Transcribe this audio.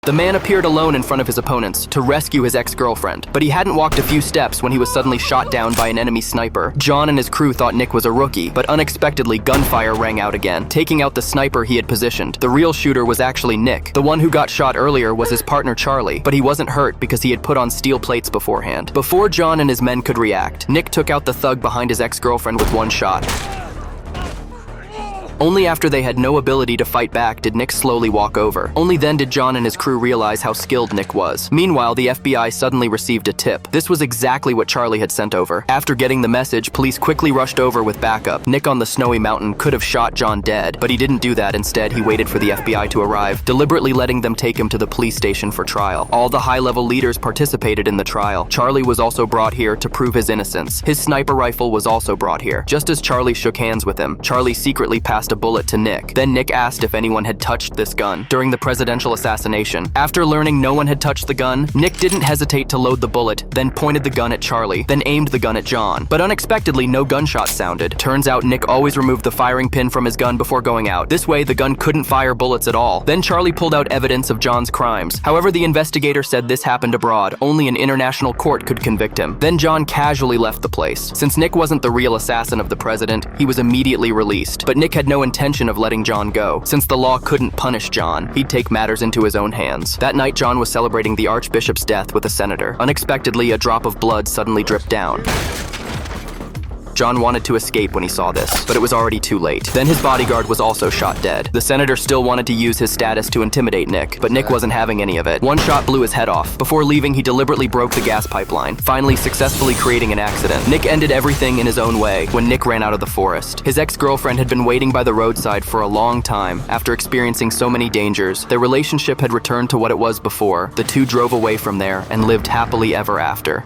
The man appeared alone in front of his opponents to rescue his ex-girlfriend, but he hadn't walked a few steps when he was suddenly shot down by an enemy sniper. John and his crew thought Nick was a rookie, but unexpectedly gunfire rang out again, taking out the sniper he had positioned. The real shooter was actually Nick. The one who got shot earlier was his partner Charlie, but he wasn't hurt because he had put on steel plates beforehand. Before John and his men could react, Nick took out the thug behind his ex-girlfriend with one shot. Only after they had no ability to fight back did Nick slowly walk over. Only then did John and his crew realize how skilled Nick was. Meanwhile, the FBI suddenly received a tip. This was exactly what Charlie had sent over. After getting the message, police quickly rushed over with backup. Nick on the snowy mountain could have shot John dead, but he didn't do that. Instead, he waited for the FBI to arrive, deliberately letting them take him to the police station for trial. All the high-level leaders participated in the trial. Charlie was also brought here to prove his innocence. His sniper rifle was also brought here. Just as Charlie shook hands with him, Charlie secretly passed a bullet to Nick. Then Nick asked if anyone had touched this gun during the presidential assassination. After learning no one had touched the gun, Nick didn't hesitate to load the bullet, then pointed the gun at Charlie, then aimed the gun at John. But unexpectedly, no gunshots sounded. Turns out Nick always removed the firing pin from his gun before going out. This way, the gun couldn't fire bullets at all. Then Charlie pulled out evidence of John's crimes. However, the investigator said this happened abroad. Only an international court could convict him. Then John casually left the place. Since Nick wasn't the real assassin of the president, he was immediately released. But Nick had no intention of letting John go. Since the law couldn't punish John, he'd take matters into his own hands. That night, John was celebrating the Archbishop's death with a senator. Unexpectedly, a drop of blood suddenly dripped down. John wanted to escape when he saw this, but it was already too late. Then his bodyguard was also shot dead. The senator still wanted to use his status to intimidate Nick, but Nick wasn't having any of it. One shot blew his head off. Before leaving, he deliberately broke the gas pipeline, finally successfully creating an accident. Nick ended everything in his own way when Nick ran out of the forest. His ex-girlfriend had been waiting by the roadside for a long time. After experiencing so many dangers, their relationship had returned to what it was before. The two drove away from there and lived happily ever after.